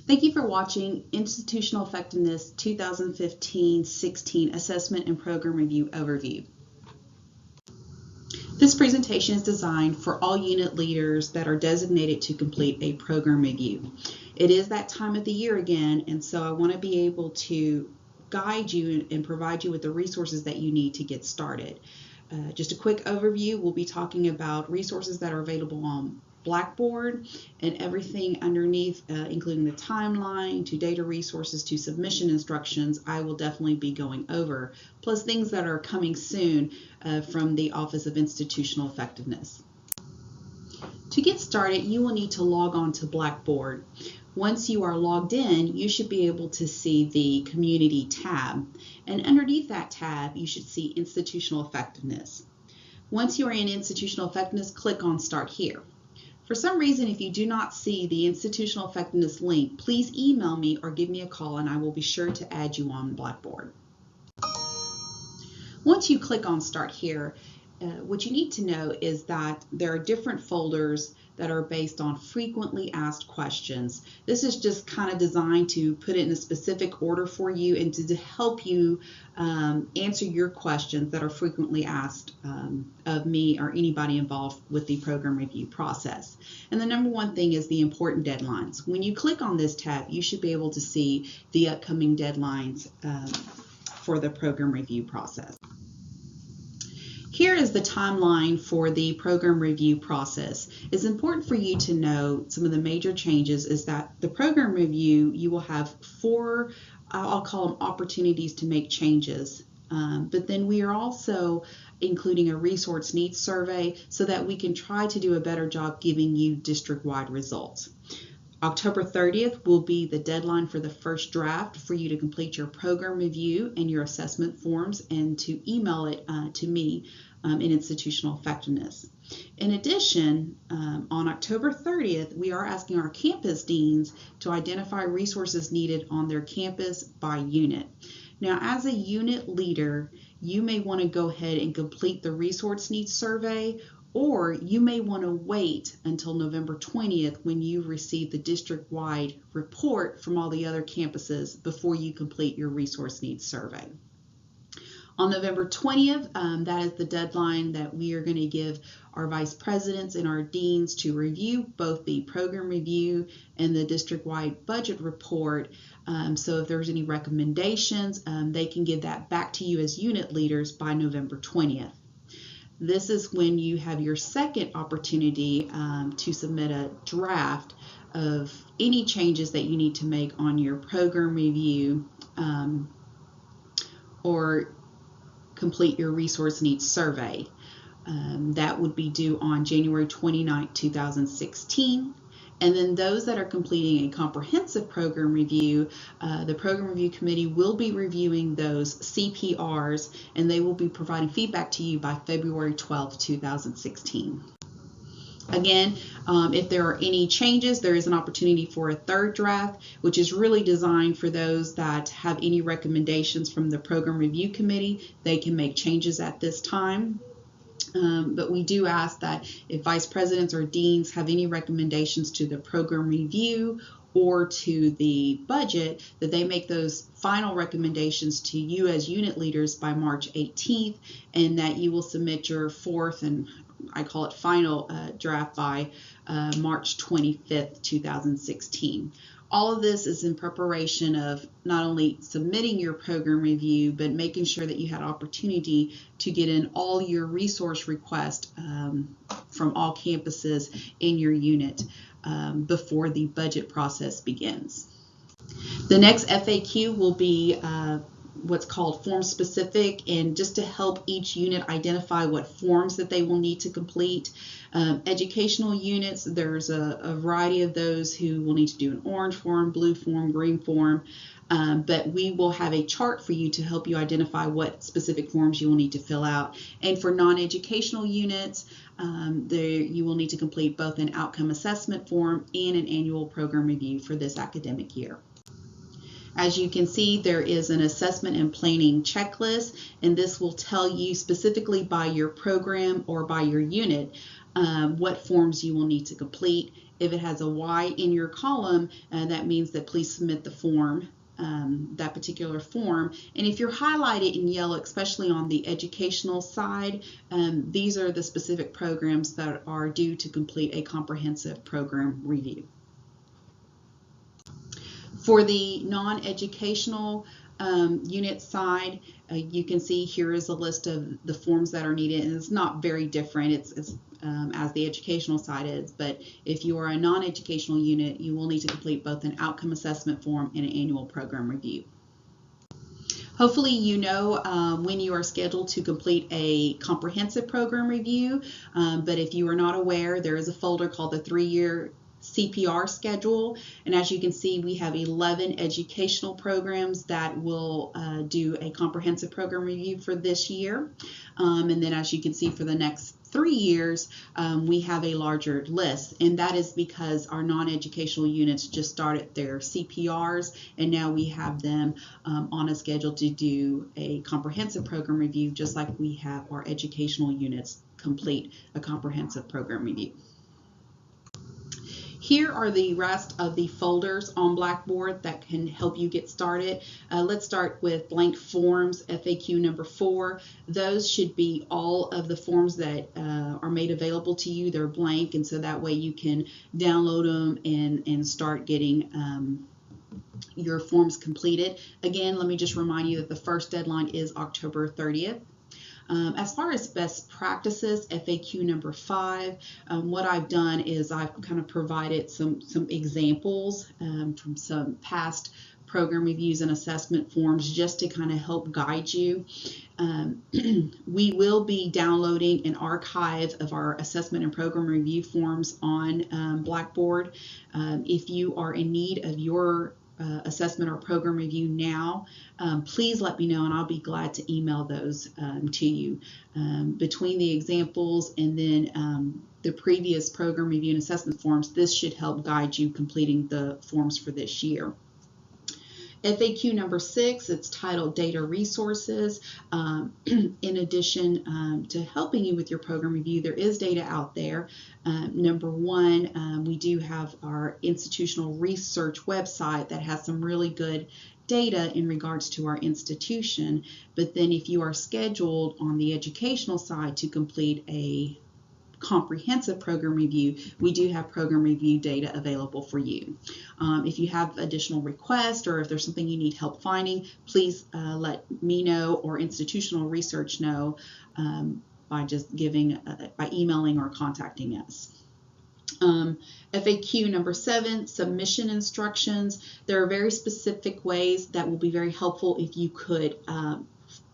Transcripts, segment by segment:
Thank you for watching Institutional Effectiveness 2015-16 Assessment and Program Review Overview. This presentation is designed for all unit leaders that are designated to complete a program review. It is that time of the year again, and so I want to be able to guide you and provide you with the resources that you need to get started. Just a quick overview, we'll be talking about resources that are available on Blackboard and everything underneath, including the timeline to data resources to submission instructions. I will definitely be going over, plus things that are coming soon from the Office of Institutional Effectiveness. To get started, you will need to log on to Blackboard. Once you are logged in, you should be able to see the Community tab, and underneath that tab you should see Institutional Effectiveness. Once you are in Institutional Effectiveness, click on Start Here. For some reason, if you do not see the Institutional Effectiveness link, please email me or give me a call and I will be sure to add you on Blackboard. Once you click on Start Here, what you need to know is that there are different folders that are based on frequently asked questions. This is just kind of designed to put it in a specific order for you and to help you answer your questions that are frequently asked of me or anybody involved with the program review process. And the number one thing is the important deadlines. When you click on this tab, you should be able to see the upcoming deadlines for the program review process. Here is the timeline for the program review process. It's important for you to know some of the major changes is that the program review, you will have 4, I'll call them opportunities to make changes. But then we are also including a resource needs survey so that we can try to do a better job giving you district-wide results. October 30th will be the deadline for the first draft for you to complete your program review and your assessment forms and to email it to me in Institutional Effectiveness. In addition, on October 30th, we are asking our campus deans to identify resources needed on their campus by unit. Now, as a unit leader, you may want to go ahead and complete the resource needs survey, or you may want to wait until November 20th when you receive the district-wide report from all the other campuses before you complete your resource needs survey. On November 20th, that is the deadline that we are going to give our vice presidents and our deans to review both the program review and the district-wide budget report. So if there's any recommendations, they can give that back to you as unit leaders by November 20th. This is when you have your second opportunity to submit a draft of any changes that you need to make on your program review or complete your resource needs survey. That would be due on January 29, 2016. And then those that are completing a comprehensive program review, the program review committee will be reviewing those CPRs and they will be providing feedback to you by February 12, 2016. Again, if there are any changes, there is an opportunity for a third draft, which is really designed for those that have any recommendations from the program review committee. They can make changes at this time. But we do ask that if vice presidents or deans have any recommendations to the program review or to the budget, that they make those final recommendations to you as unit leaders by March 18th, and that you will submit your fourth and I call it final draft by March 25th, 2016. All of this is in preparation of not only submitting your program review, but making sure that you had opportunity to get in all your resource requests from all campuses in your unit before the budget process begins. The next FAQ will be what's called FirmSpecific, and just to help each unit identify what forms that they will need to complete. Educational units, there's a variety of those who will need to do an orange form, blue form, green form, but we will have a chart for you to help you identify what specific forms you will need to fill out. And for non-educational units, you will need to complete both an outcome assessment form and an annual program review for this academic year. As you can see, there is an assessment and planning checklist, and this will tell you specifically by your program or by your unit what forms you will need to complete. If it has a Y in your column, that means that please submit the form, that particular form. And if you're highlighted in yellow, especially on the educational side, these are the specific programs that are due to complete a comprehensive program review. For the non-educational unit side, you can see here is a list of the forms that are needed, and it's not very different. It's as the educational side is, but if you are a non-educational unit, you will need to complete both an outcome assessment form and an annual program review. Hopefully you know when you are scheduled to complete a comprehensive program review, but if you are not aware, there is a folder called the 3-year CPR schedule, and as you can see, we have 11 educational programs that will do a comprehensive program review for this year, and then as you can see for the next 3 years, we have a larger list, and that is because our non-educational units just started their CPRs, and now we have them on a schedule to do a comprehensive program review, just like we have our educational units complete a comprehensive program review. Here are the rest of the folders on Blackboard that can help you get started. Let's start with blank forms, FAQ number 4. Those should be all of the forms that are made available to you. They're blank, and so that way you can download them and start getting your forms completed. Again, let me just remind you that the first deadline is October 30th. As far as best practices, FAQ number 5, what I've done is I've kind of provided some examples from some past program reviews and assessment forms just to kind of help guide you. We will be downloading an archive of our assessment and program review forms on Blackboard. If you are in need of your assessment or program review now, please let me know and I'll be glad to email those to you. Between the examples and then the previous program review and assessment forms, this should help guide you completing the forms for this year. FAQ number 6, it's titled Data Resources. In addition to helping you with your program review, there is data out there. Number 1, we do have our institutional research website that has some really good data in regards to our institution. But then if you are scheduled on the educational side to complete a comprehensive program review, we do have program review data available for you. If you have additional requests or if there's something you need help finding, please let me know or institutional research know by just by emailing or contacting us. FAQ number 7, submission instructions. There are very specific ways that will be very helpful if you could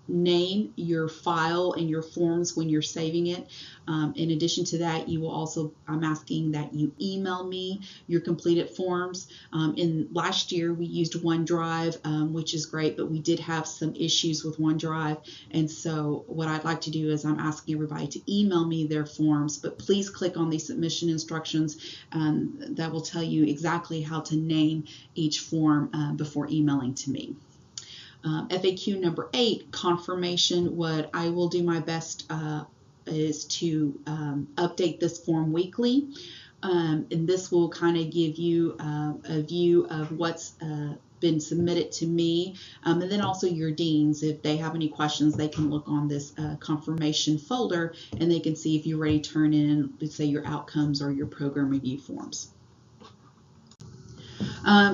name your file and your forms when you're saving it. In addition to that, you will also, I'm asking that you email me your completed forms. In last year, we used OneDrive, which is great, but we did have some issues with OneDrive. And so what I'd like to do is I'm asking everybody to email me their forms, but please click on the submission instructions that will tell you exactly how to name each form before emailing to me. FAQ number 8, confirmation. What I will do my best is to update this form weekly, and this will kind of give you a view of what's been submitted to me, and then also your deans, if they have any questions, they can look on this confirmation folder and they can see if you already turn in, let's say, your outcomes or your program review forms.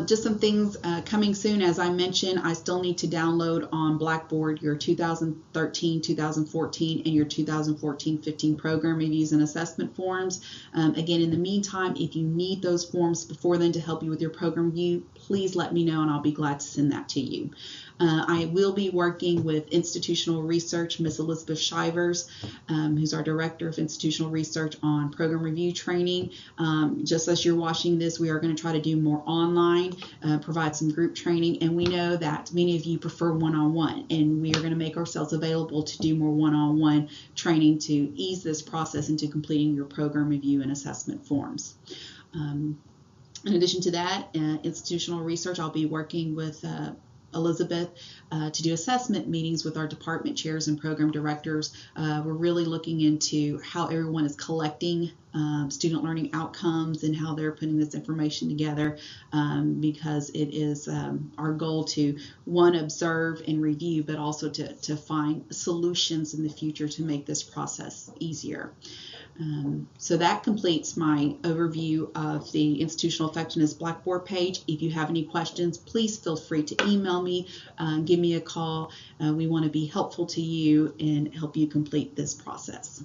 Just some things coming soon. As I mentioned, I still need to download on Blackboard your 2013, 2014, and your 2014-15 program reviews and assessment forms. Again, in the meantime, if you need those forms before then to help you with your program review, please let me know and I'll be glad to send that to you. I will be working with institutional research, Ms. Elizabeth Shivers, who's our Director of Institutional Research, on program review training. Just as you're watching this, we are going to try to do more online, provide some group training, and we know that many of you prefer one-on-one, and we are going to make ourselves available to do more one-on-one training to ease this process into completing your program review and assessment forms. In addition to that, institutional research, I'll be working with Elizabeth, to do assessment meetings with our department chairs and program directors. We're really looking into how everyone is collecting student learning outcomes and how they're putting this information together, because it is our goal to, one, observe and review, but also to find solutions in the future to make this process easier. So that completes my overview of the Institutional Effectiveness Blackboard page. If you have any questions, please feel free to email me, give me a call. We want to be helpful to you and help you complete this process.